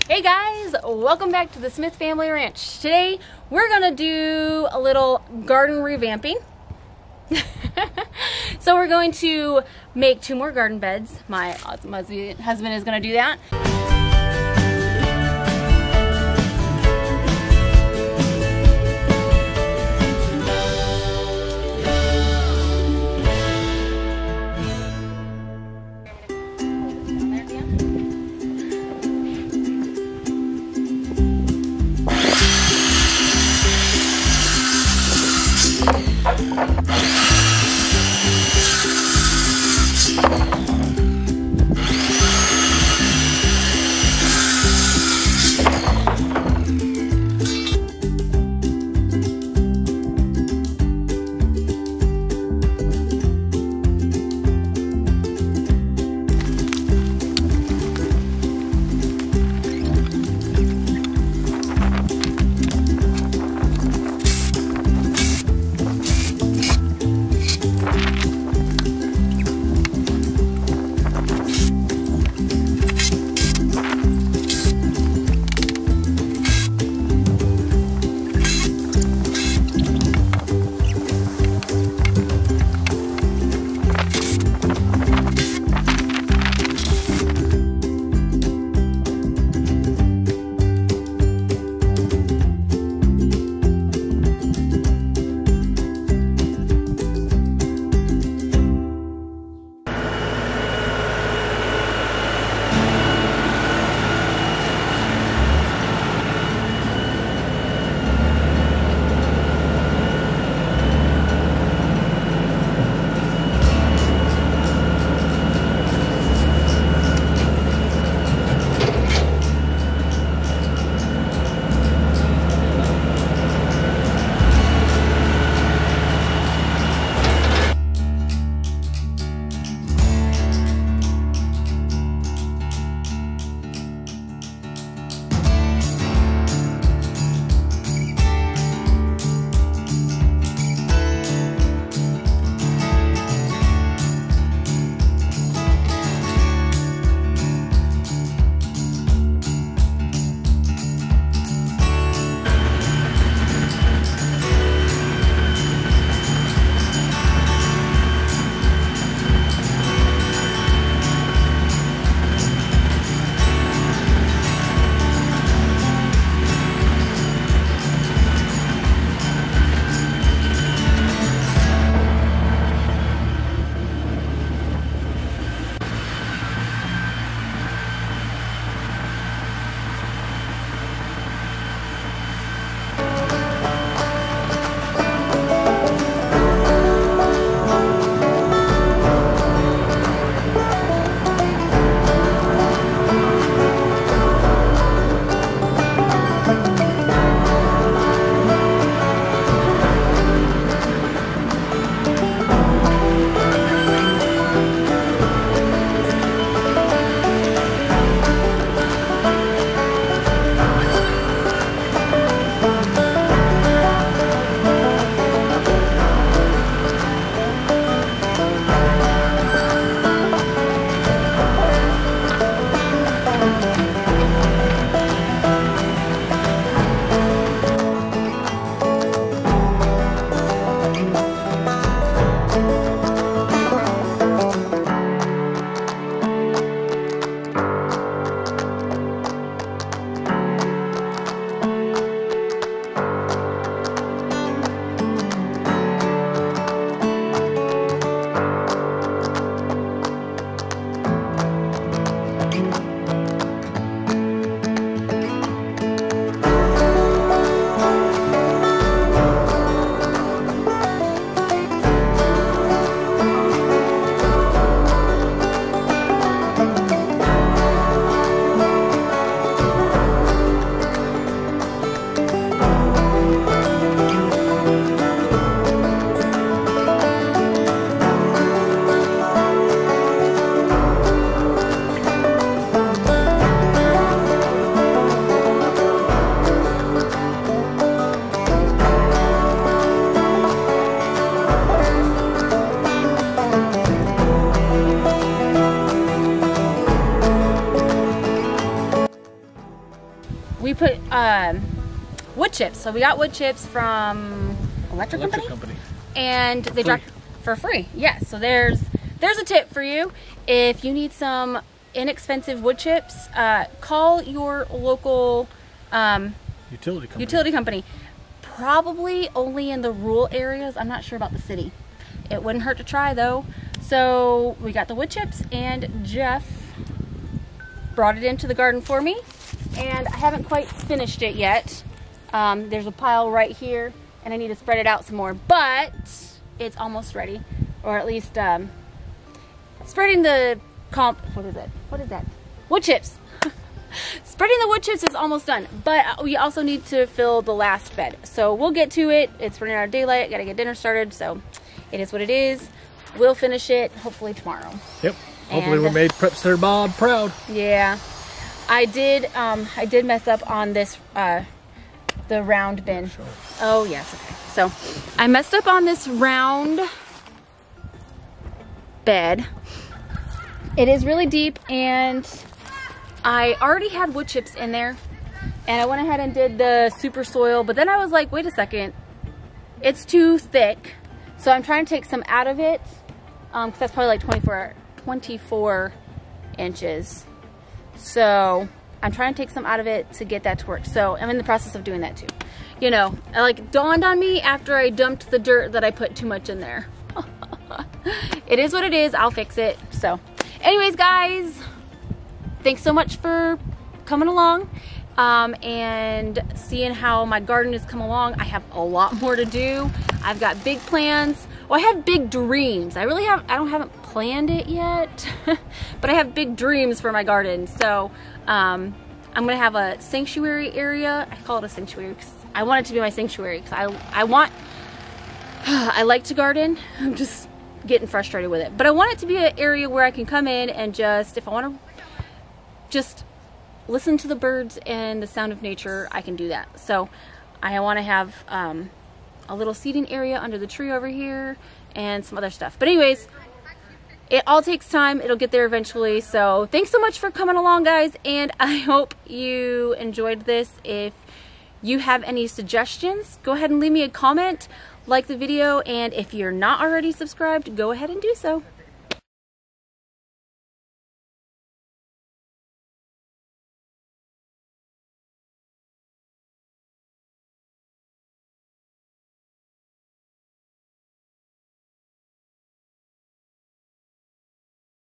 Hey guys, welcome back to the Smith Family Ranch. Today we're gonna do a little garden revamping. So we're going to make 2 more garden beds. My awesome husband is gonna do that. we put wood chips. So we got wood chips from electric company. And they dropped for free. Yeah, so there's a tip for you. If you need some inexpensive wood chips, call your local utility company. Probably only in the rural areas. I'm not sure about the city. It wouldn't hurt to try though. So we got the wood chips, and Jeff brought it into the garden for me, and I haven't quite finished it yet. There's a pile right here, and I need to spread it out some more, but it's almost ready, or at least spreading the what is that? Wood chips. Spreading the wood chips is almost done, but we also need to fill the last bed. So we'll get to it. It's running out of daylight. Gotta get dinner started, so it is what it is. We'll finish it hopefully tomorrow. Yep. Hopefully we made Prepster Bob proud. Yeah. I did mess up on this the round bin. Sure. Oh yes, okay. So I messed up on this round bed. It is really deep, and I already had wood chips in there, and I went ahead and did the super soil, but then I was like, wait a second, it's too thick. So I'm trying to take some out of it, because that's probably like 24 inches. So I'm trying to take some out of it to get that to work. So I'm in the process of doing that too. You know, it like dawned on me after I dumped the dirt that I put too much in there. It is what it is. I'll fix it. So anyways, guys, thanks so much for coming along and seeing how my garden has come along. I have a lot more to do. I've got big plans. Well, I have big dreams. I haven't planned it yet, but I have big dreams for my garden. So I'm gonna have a sanctuary area. I call it a sanctuary because I want it to be my sanctuary, because I like to garden. I'm just getting frustrated with it, but I want it to be an area where I can come in and just, if I want to just listen to the birds and the sound of nature, I can do that. So I want to have a little seating area under the tree over here and some other stuff. But anyways, it all takes time. It'll get there eventually. So thanks so much for coming along, guys, and I hope you enjoyed this. If you have any suggestions, go ahead and leave me a comment, like the video, and if you're not already subscribed, go ahead and do so.